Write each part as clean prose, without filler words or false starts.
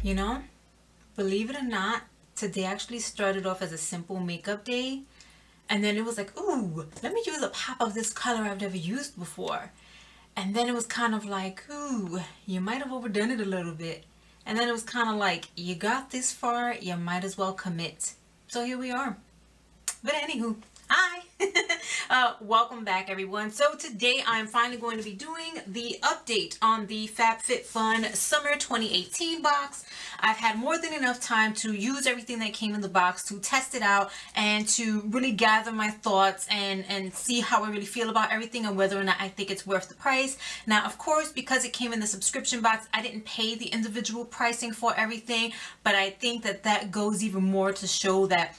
You know, believe it or not, today actually started off as a simple makeup day. And then it was like, ooh, let me use a pop of this color I've never used before. And then it was kind of like, ooh, you might have overdone it a little bit. And then it was kind of like, you got this far, you might as well commit. So here we are. But anywho, hi. Welcome back, everyone. So today I'm finally going to be doing the update on the FabFitFun Summer 2018 box. I've had more than enough time to use everything that came in the box, to test it out, and to really gather my thoughts and see how I really feel about everything and whether or not I think it's worth the price. Now, of course, because it came in the subscription box, I didn't pay the individual pricing for everything, but I think that that goes even more to show that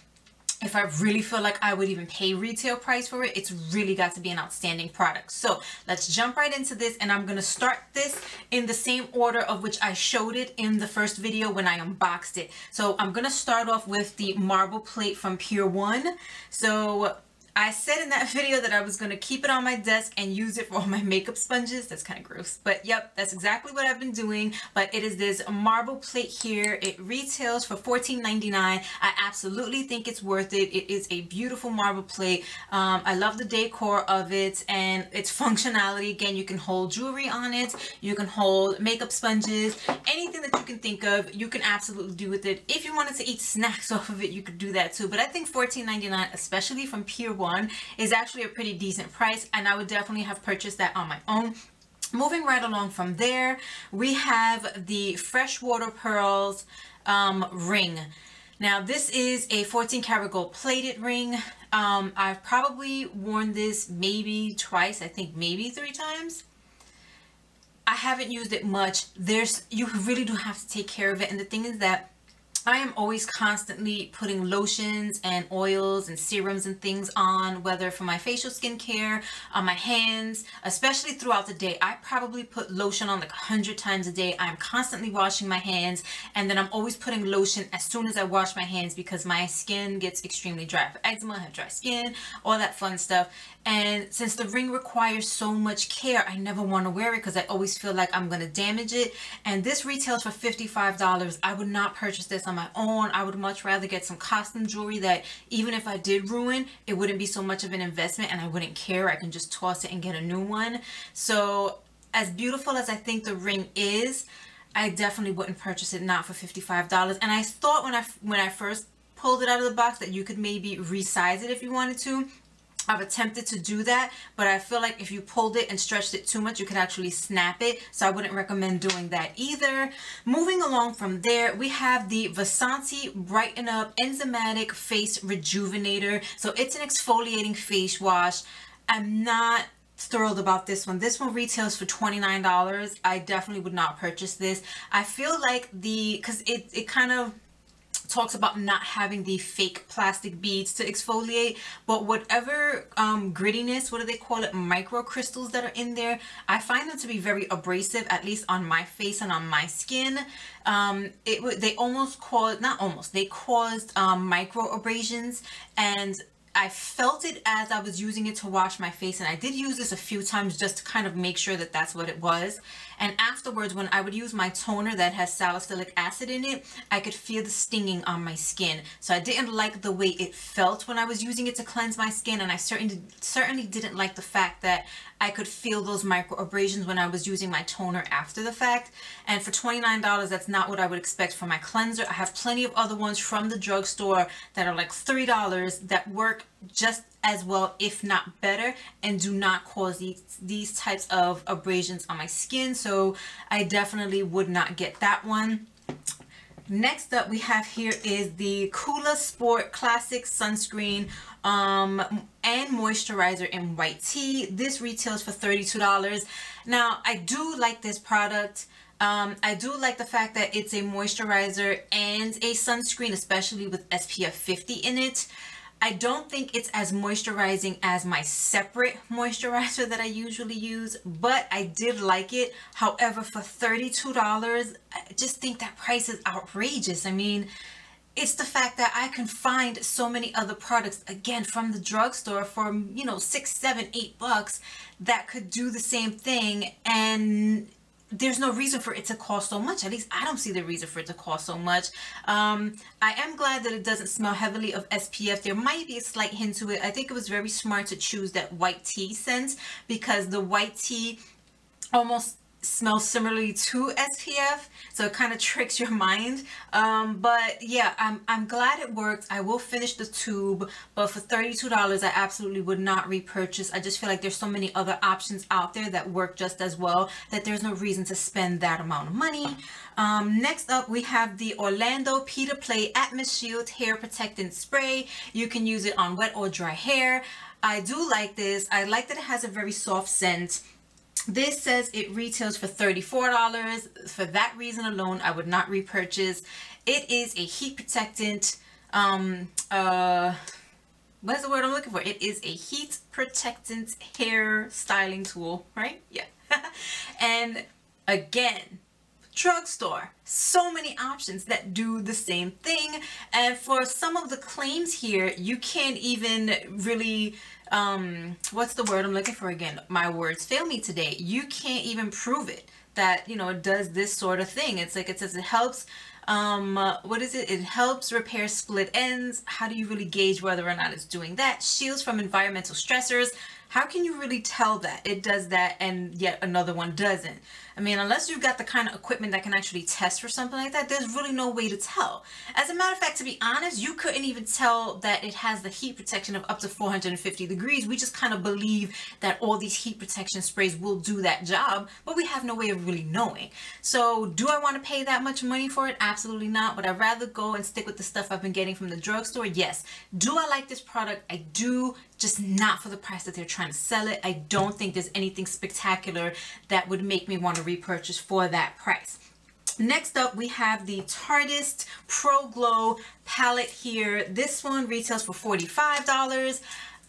if I really feel like I would even pay retail price for it, it's really got to be an outstanding product. So let's jump right into this, and I'm going to start this in the same order of which I showed it in the first video when I unboxed it. So I'm going to start off with the marble plate from Pure One. So I said in that video that I was going to keep it on my desk and use it for all my makeup sponges. That's kind of gross, but yep, that's exactly what I've been doing. But it is this marble plate here. It retails for $14.99. I absolutely think it's worth it. It is a beautiful marble plate. I love the decor of it and its functionality. Again, you can hold jewelry on it. You can hold makeup sponges. Anything that you can think of, you can absolutely do with it. If you wanted to eat snacks off of it, you could do that too. But I think $14.99, especially from Pure One, is actually a pretty decent price, and I would definitely have purchased that on my own. Moving right along from there, we have the Freshwater Pearls ring. Now this is a 14 karat gold plated ring. I've probably worn this maybe twice, I think maybe 3 times. I haven't used it much. You really do have to take care of it, and the thing is that I am always constantly putting lotions and oils and serums and things on, whether for my facial skincare, on my hands, especially throughout the day. I probably put lotion on like 100 times a day. I'm constantly washing my hands, and then I'm always putting lotion as soon as I wash my hands because my skin gets extremely dry. For eczema, I have dry skin, all that fun stuff. And since the ring requires so much care, I never want to wear it because I always feel like I'm going to damage it. And this retails for $55. I would not purchase this on my own. I would much rather get some costume jewelry that even if I did ruin, it wouldn't be so much of an investment and I wouldn't care. I can just toss it and get a new one. So as beautiful as I think the ring is, I definitely wouldn't purchase it not for $55. And I thought when I first pulled it out of the box that you could maybe resize it if you wanted to. I've attempted to do that, but I feel like if you pulled it and stretched it too much, you could actually snap it. So I wouldn't recommend doing that either. Moving along from there, we have the Vasanti Brighten Up Enzymatic Face Rejuvenator. So it's an exfoliating face wash. I'm not thrilled about this one. This one retails for $29. I definitely would not purchase this. I feel like because it kind of talks about not having the fake plastic beads to exfoliate, but whatever grittiness, what do they call it, microcrystals that are in there, I find them to be very abrasive, at least on my face and on my skin. They caused micro abrasions, and I felt it as I was using it to wash my face, and I did use this a few times just to kind of make sure that that's what it was. And afterwards, when I would use my toner that has salicylic acid in it, I could feel the stinging on my skin. So I didn't like the way it felt when I was using it to cleanse my skin, and I certainly didn't like the fact that I could feel those micro abrasions when I was using my toner after the fact. And for $29, that's not what I would expect for my cleanser. I have plenty of other ones from the drugstore that are like $3 that work just as well, if not better, and do not cause these types of abrasions on my skin. So I definitely would not get that one. Next up we have here is the Coola Sport Classic Sunscreen and Moisturizer in white tea. This retails for $32. Now I do like this product. I do like the fact that it's a moisturizer and a sunscreen, especially with SPF 50 in it. I don't think it's as moisturizing as my separate moisturizer that I usually use, but I did like it. However, for $32, I just think that price is outrageous. I mean, it's the fact that I can find so many other products, again, from the drugstore for, you know, $6, $7, $8 that could do the same thing, and there's no reason for it to cost so much. At least I don't see the reason for it to cost so much. I am glad that it doesn't smell heavily of SPF. There might be a slight hint to it. I think it was very smart to choose that white tea scent, because the white tea almost smells similarly to SPF, so it kind of tricks your mind. But yeah, I'm glad it worked. I will finish the tube, but for $32 I absolutely would not repurchase. I just feel like there's so many other options out there that work just as well that there's no reason to spend that amount of money. Next up we have the Orlando Pita Play Atmos Shield Hair Protectant Spray. You can use it on wet or dry hair. I do like this. I like that it has a very soft scent. This says it retails for $34. For that reason alone, I would not repurchase. It is a heat protectant. What's the word I'm looking for? It is a heat protectant hair styling tool, right? Yeah. And again, drugstore, so many options that do the same thing. And for some of the claims here, you can't even really what's the word I'm looking for again? My words fail me today. You can't even prove it that, you know, it does this sort of thing. It's like, it says it helps, what is it? It helps repair split ends. How do you really gauge whether or not it's doing that? Shields from environmental stressors. How can you really tell that it does that and yet another one doesn't? I mean, unless you've got the kind of equipment that can actually test for something like that, there's really no way to tell. As a matter of fact, to be honest, you couldn't even tell that it has the heat protection of up to 450 degrees. We just kind of believe that all these heat protection sprays will do that job, but we have no way of really knowing. So do I want to pay that much money for it? Absolutely not. Would I rather go and stick with the stuff I've been getting from the drugstore? Yes. Do I like this product? I do, just not for the price that they're trying to sell it. I don't think there's anything spectacular that would make me want to repurchase for that price. Next up, we have the Tarte Pro Glow palette here. This one retails for $45.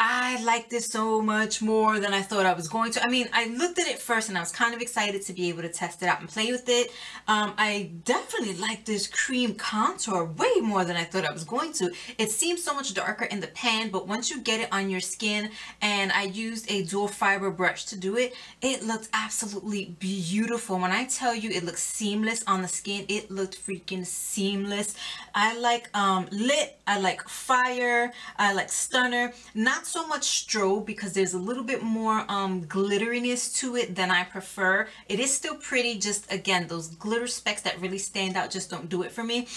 I like this so much more than I thought I was going to. I mean, I looked at it first and I was kind of excited to be able to test it out and play with it. I definitely like this cream contour way more than I thought I was going to. It seems so much darker in the pan, but once you get it on your skin, and I used a dual fiber brush to do it, it looks absolutely beautiful. When I tell you it looks seamless on the skin, it looked freaking seamless. I like Lit, I like Fire, I like Stunner. Not so much Strobe because there's a little bit more glitteriness to it than I prefer. It is still pretty, just again, those glitter specks that really stand out just don't do it for me.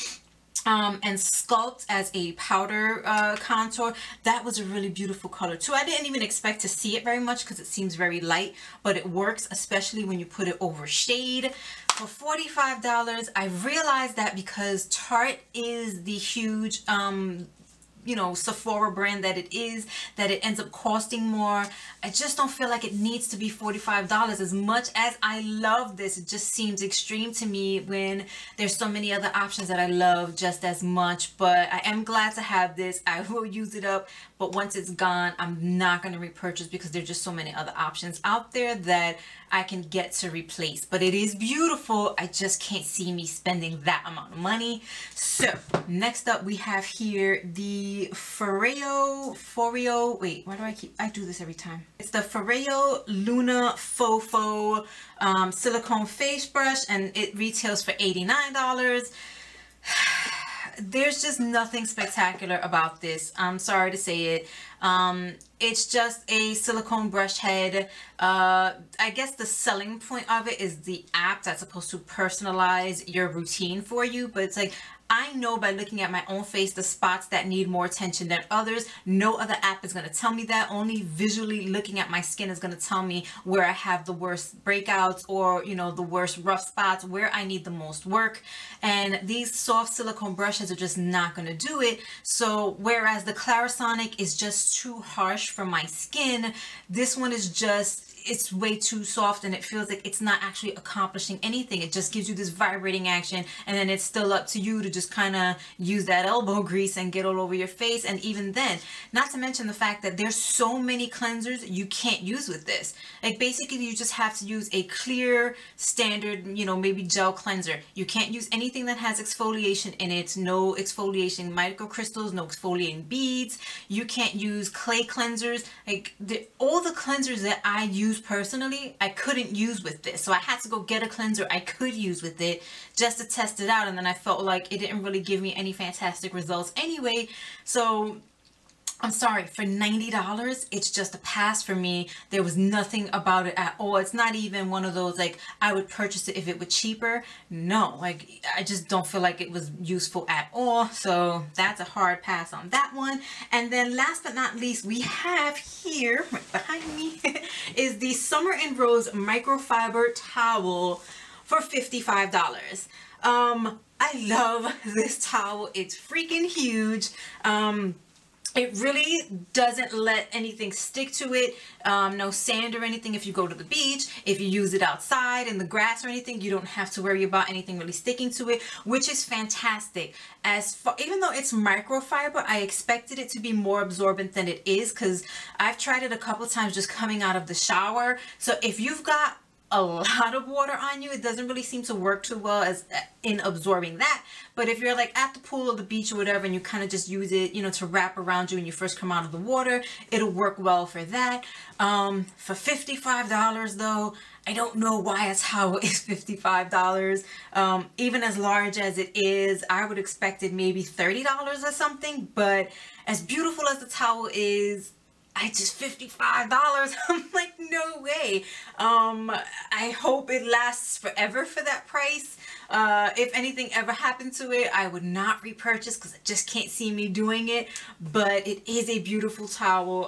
And Sculpt as a powder contour, that was a really beautiful color too. I didn't even expect to see it very much because it seems very light, but it works, especially when you put it over shade. For $45, I realized that because Tarte is the huge you know, Sephora brand that it is, that it ends up costing more. I just don't feel like it needs to be $45. As much as I love this, it just seems extreme to me when there's so many other options that I love just as much. But I am glad to have this. I will use it up, but once it's gone, I'm not going to repurchase because there's just so many other options out there that I can get to replace. But it is beautiful. I just can't see me spending that amount of money. So next up we have here the Foreo, wait, why do I do this every time? It's the Foreo Luna Fofo silicone face brush, and it retails for $89. There's just nothing spectacular about this. I'm sorry to say it. It's just a silicone brush head. I guess the selling point of it is the app that's supposed to personalize your routine for you, but it's like, I know by looking at my own face the spots that need more attention than others. No other app is going to tell me that. Only visually looking at my skin is going to tell me where I have the worst breakouts, or, you know, the worst rough spots, where I need the most work. And these soft silicone brushes are just not going to do it. So whereas the Clarisonic is just too harsh for my skin, this one is just, it's way too soft, and it feels like it's not actually accomplishing anything. It just gives you this vibrating action, and then it's still up to you to just kind of use that elbow grease and get all over your face. And even then, not to mention the fact that there's so many cleansers you can't use with this. Like basically you just have to use a clear standard, you know, maybe gel cleanser. You can't use anything that has exfoliation in it. No exfoliating microcrystals, no exfoliating beads. You can't use clay cleansers. Like all the cleansers that I use use personally, I couldn't use with this. So I had to go get a cleanser I could use with it just to test it out. And then I felt like it didn't really give me any fantastic results anyway. So I'm sorry, for $90, it's just a pass for me. There was nothing about it at all. It's not even one of those, like, I would purchase it if it were cheaper. No, like, I just don't feel like it was useful at all. So that's a hard pass on that one. And then last but not least, we have here, right behind me, is the Summer in Rose Microfiber Towel for $55. I love this towel. It's freaking huge. It really doesn't let anything stick to it, no sand or anything if you go to the beach. If you use it outside in the grass or anything, you don't have to worry about anything really sticking to it, which is fantastic. Even though it's microfiber, I expected it to be more absorbent than it is, because I've tried it a couple times just coming out of the shower. So if you've got a lot of water on you, it doesn't really seem to work too well as in absorbing that. But if you're like at the pool or the beach or whatever, and you kind of just use it, you know, to wrap around you when you first come out of the water, it'll work well for that. For $55 though, I don't know why a towel is $55. Even as large as it is, I would expect it maybe $30 or something. But as beautiful as the towel is, I just $55. I'm like, no way. I hope it lasts forever for that price. If anything ever happened to it, I would not repurchase because I just can't see me doing it. But it is a beautiful towel.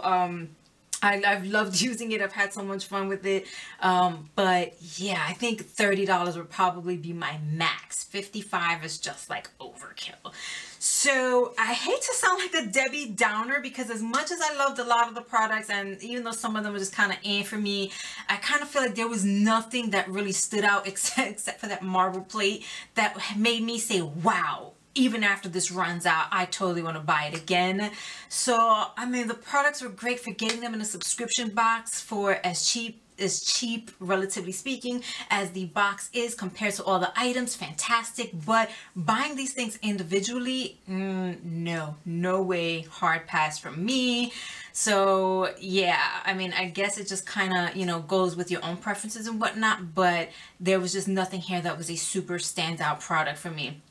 I've loved using it. I've had so much fun with it. But yeah, I think $30 would probably be my max. $55 is just like overkill. So I hate to sound like a Debbie Downer, because as much as I loved a lot of the products, and even though some of them were just kind of for me, I kind of feel like there was nothing that really stood out except for that marble plate that made me say, wow, even after this runs out, I totally want to buy it again. So, I mean, the products were great for getting them in a subscription box for as cheap, relatively speaking, as the box is compared to all the items. Fantastic. But buying these things individually, no way. Hard pass from me. So yeah, I mean, I guess it just kind of, you know, goes with your own preferences and whatnot, but there was just nothing here that was a super standout product for me.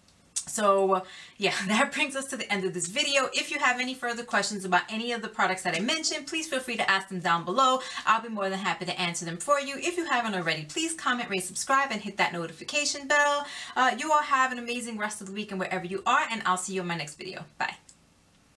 So yeah, that brings us to the end of this video. If you have any further questions about any of the products that I mentioned, please feel free to ask them down below. I'll be more than happy to answer them for you. If you haven't already, please comment, rate, subscribe, and hit that notification bell. You all have an amazing rest of the week and wherever you are, and I'll see you in my next video. Bye.